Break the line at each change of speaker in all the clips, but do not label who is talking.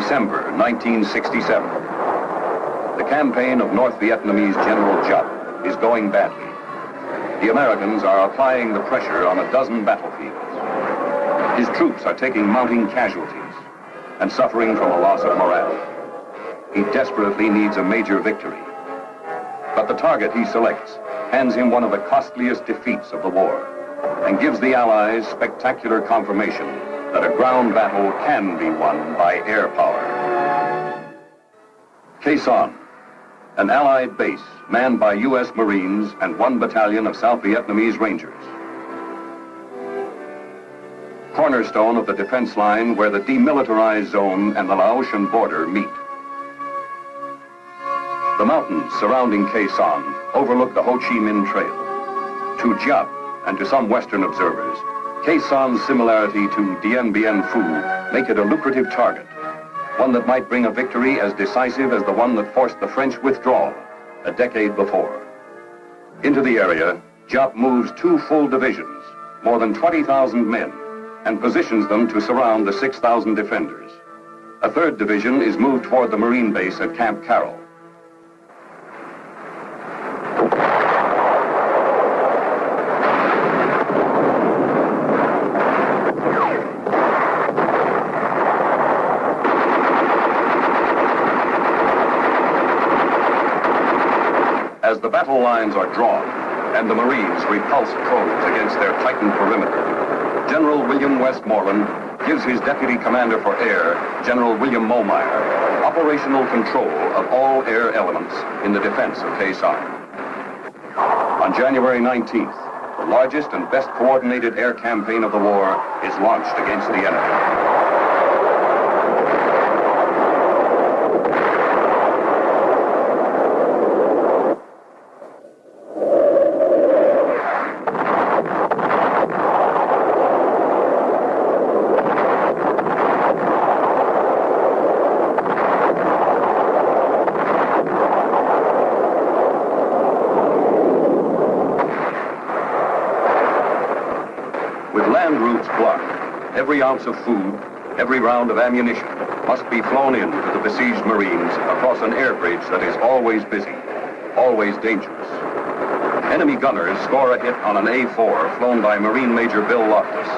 December 1967. The campaign of North Vietnamese General Giap is going badly. The Americans are applying the pressure on a dozen battlefields. His troops are taking mounting casualties and suffering from a loss of morale. He desperately needs a major victory. But the target he selects hands him one of the costliest defeats of the war and gives the Allies spectacular confirmation that a ground battle can be won by air power. Khe Sanh, an Allied base manned by U.S. Marines and 1 battalion of South Vietnamese Rangers. Cornerstone of the defense line where the demilitarized zone and the Laotian border meet. The mountains surrounding Khe Sanh overlook the Ho Chi Minh Trail. To Giap and to some Western observers, Khe Sanh's similarity to Dien Bien Phu make it a lucrative target, one that might bring a victory as decisive as the one that forced the French withdrawal a decade before. Into the area, Giap moves 2 full divisions, more than 20,000 men, and positions them to surround the 6,000 defenders. A 3rd division is moved toward the Marine base at Camp Carroll. As the battle lines are drawn and the Marines repulse foes against their tightened perimeter, General William Westmoreland gives his Deputy Commander for Air, General William Momeyer, operational control of all air elements in the defense of Khe Sanh. On January 19th, the largest and best coordinated air campaign of the war is launched against the enemy. Every ounce of food, every round of ammunition must be flown in to the besieged Marines across an air bridge that is always busy, always dangerous. Enemy gunners score a hit on an A-4 flown by Marine Major Bill Loftus.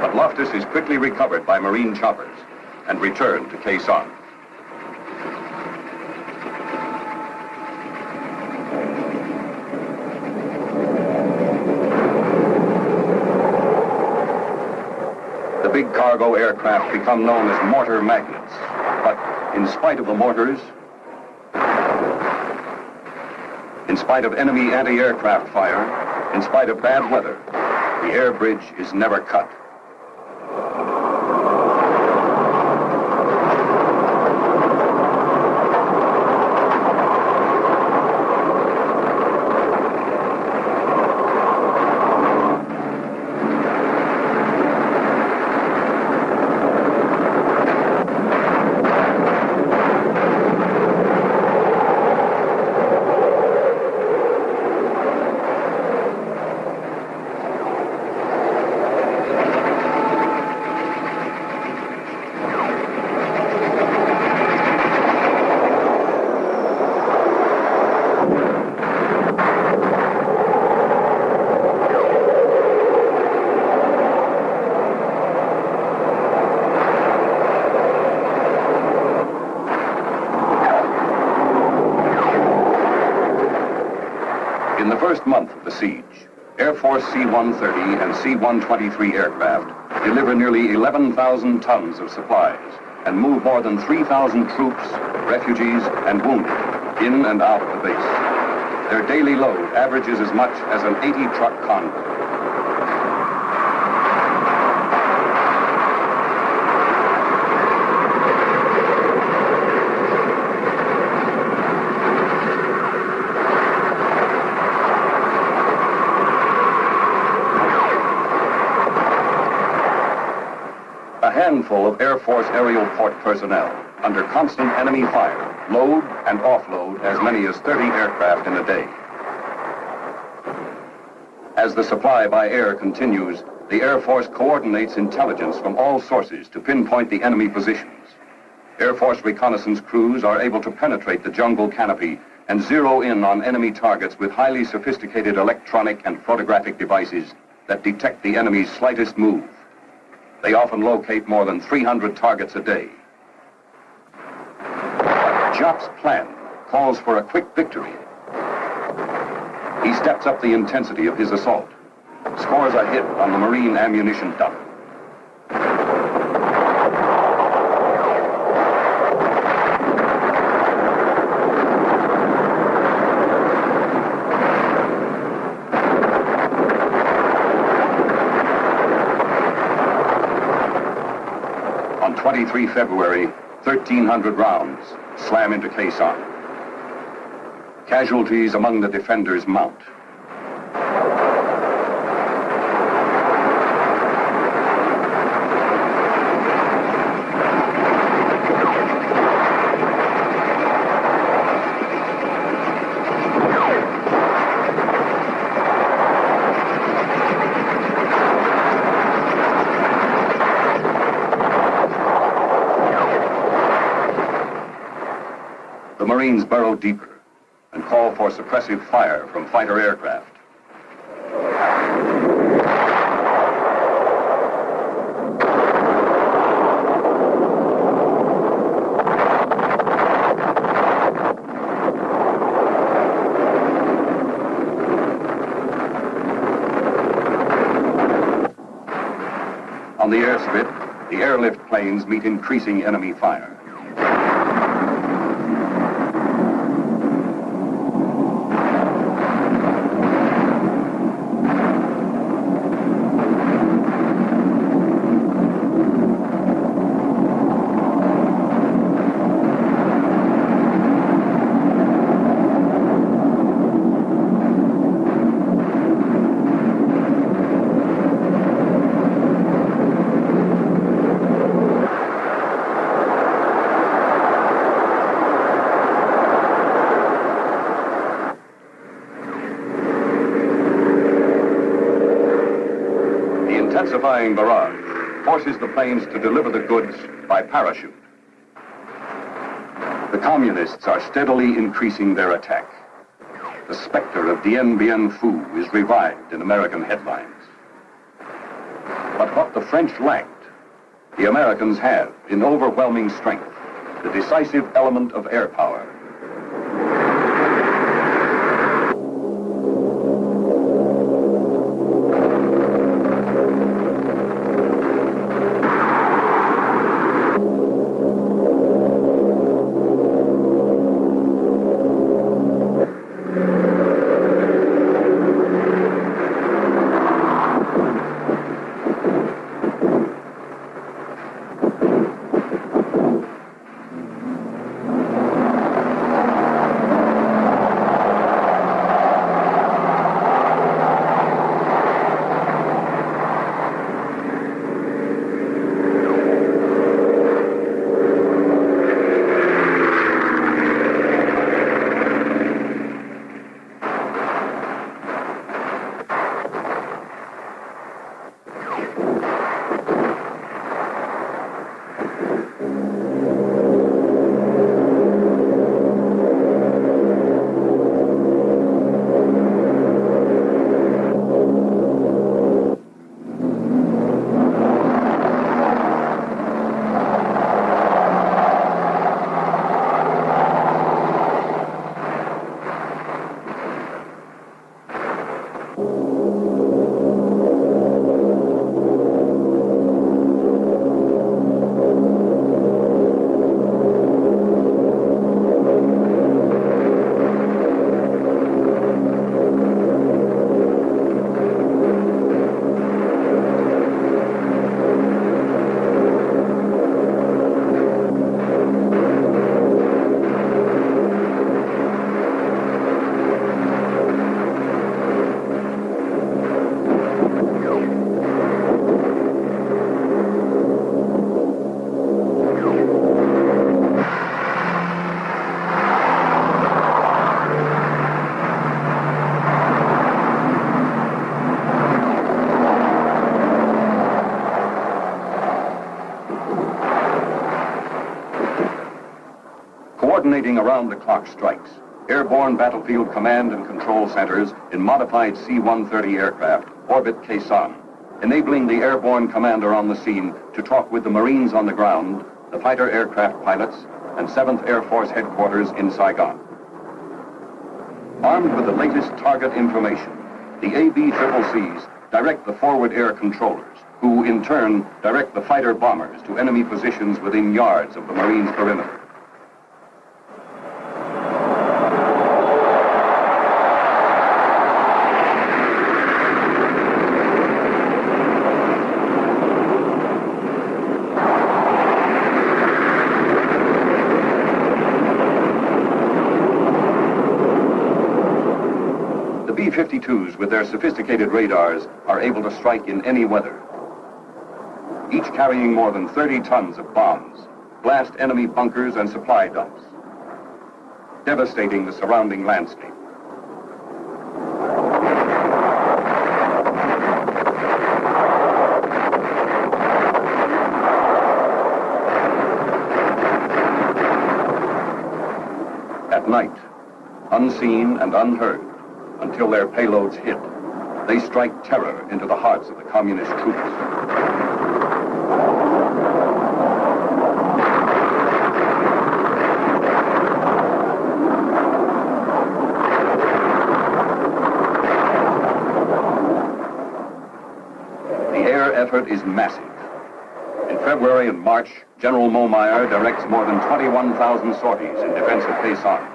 But Loftus is quickly recovered by Marine choppers and returned to Khe Sanh. Big cargo aircraft become known as mortar magnets. But in spite of the mortars, in spite of enemy anti-aircraft fire, in spite of bad weather, the air bridge is never cut. In the first month of the siege, Air Force C-130 and C-123 aircraft deliver nearly 11,000 tons of supplies and move more than 3,000 troops, refugees, and wounded in and out of the base. Their daily load averages as much as an 80-truck convoy. A handful of Air Force aerial port personnel, under constant enemy fire, load and offload as many as 30 aircraft in a day. As the supply by air continues, The Air Force coordinates intelligence from all sources to pinpoint the enemy positions. Air Force reconnaissance crews are able to penetrate the jungle canopy and zero in on enemy targets with highly sophisticated electronic and photographic devices that detect the enemy's slightest move. They often locate more than 300 targets a day. Jop's plan calls for a quick victory. He steps up the intensity of his assault, scores a hit on the Marine ammunition dump. On 23 February, 1,300 rounds slam into Khe Sanh. Casualties among the defenders mount. The Marines burrow deeper and call for suppressive fire from fighter aircraft. On the airstrip, the airlift planes meet increasing enemy fire. Intensifying barrage forces the planes to deliver the goods by parachute. The communists are steadily increasing their attack. The specter of Dien Bien Phu is revived in American headlines. But what the French lacked, the Americans have in overwhelming strength, the decisive element of air power. running around-the-clock strikes. Airborne battlefield command and control centers in modified C-130 aircraft orbit Khe Sanh, enabling the airborne commander on the scene to talk with the Marines on the ground, the fighter aircraft pilots, and 7th Air Force headquarters in Saigon. Armed with the latest target information, the ABCCs direct the forward air controllers, who in turn direct the fighter bombers to enemy positions within yards of the Marines' perimeter. B-52s with their sophisticated radars are able to strike in any weather, each carrying more than 30 tons of bombs, blast enemy bunkers and supply dumps, devastating the surrounding landscape. At night, unseen and unheard, until their payloads hit, they strike terror into the hearts of the communist troops. The air effort is massive. In February and March, General Momeyer directs more than 21,000 sorties in defense of Khe Sanh.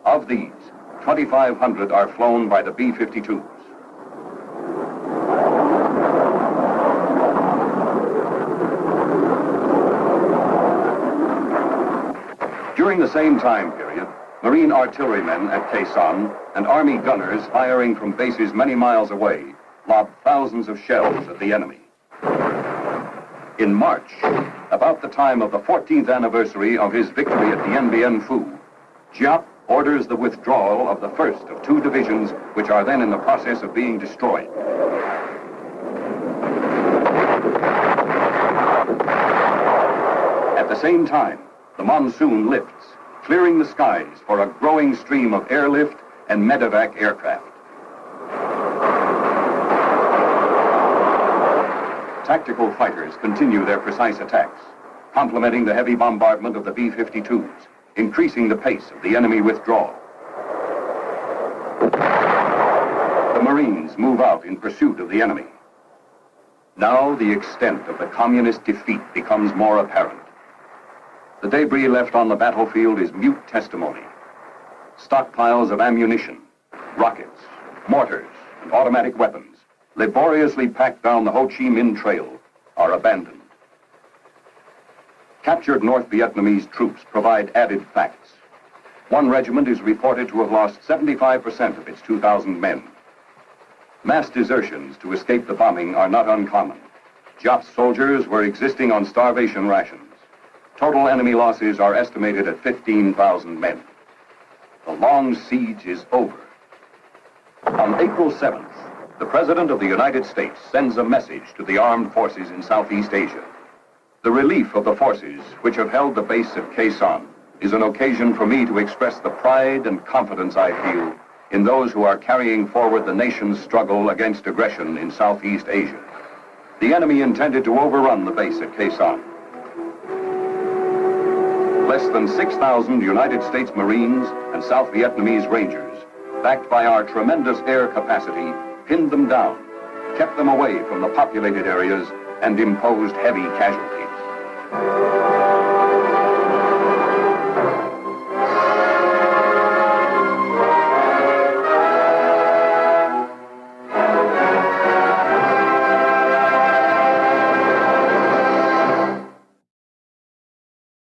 Of these, 2,500 are flown by the B-52s. During the same time period, Marine artillerymen at Khe Sanh and Army gunners firing from bases many miles away lobbed thousands of shells at the enemy. In March, about the time of the 14th anniversary of his victory at Dien Bien Phu, Giap orders the withdrawal of the first of 2 divisions which are then in the process of being destroyed. At the same time, the monsoon lifts, clearing the skies for a growing stream of airlift and medevac aircraft. Tactical fighters continue their precise attacks, complementing the heavy bombardment of the B-52s, increasing the pace of the enemy withdrawal. The Marines move out in pursuit of the enemy. Now the extent of the communist defeat becomes more apparent. The debris left on the battlefield is mute testimony. Stockpiles of ammunition, rockets, mortars, and automatic weapons, laboriously packed down the Ho Chi Minh Trail, are abandoned. Captured North Vietnamese troops provide added facts. One regiment is reported to have lost 75% of its 2,000 men. Mass desertions to escape the bombing are not uncommon. Giap's soldiers were existing on starvation rations. Total enemy losses are estimated at 15,000 men. The long siege is over. On April 7th, the President of the United States sends a message to the armed forces in Southeast Asia. The relief of the forces which have held the base at Khe Sanh is an occasion for me to express the pride and confidence I feel in those who are carrying forward the nation's struggle against aggression in Southeast Asia. The enemy intended to overrun the base at Khe Sanh. Less than 6,000 United States Marines and South Vietnamese Rangers, backed by our tremendous air capacity, pinned them down, kept them away from the populated areas, and imposed heavy casualties.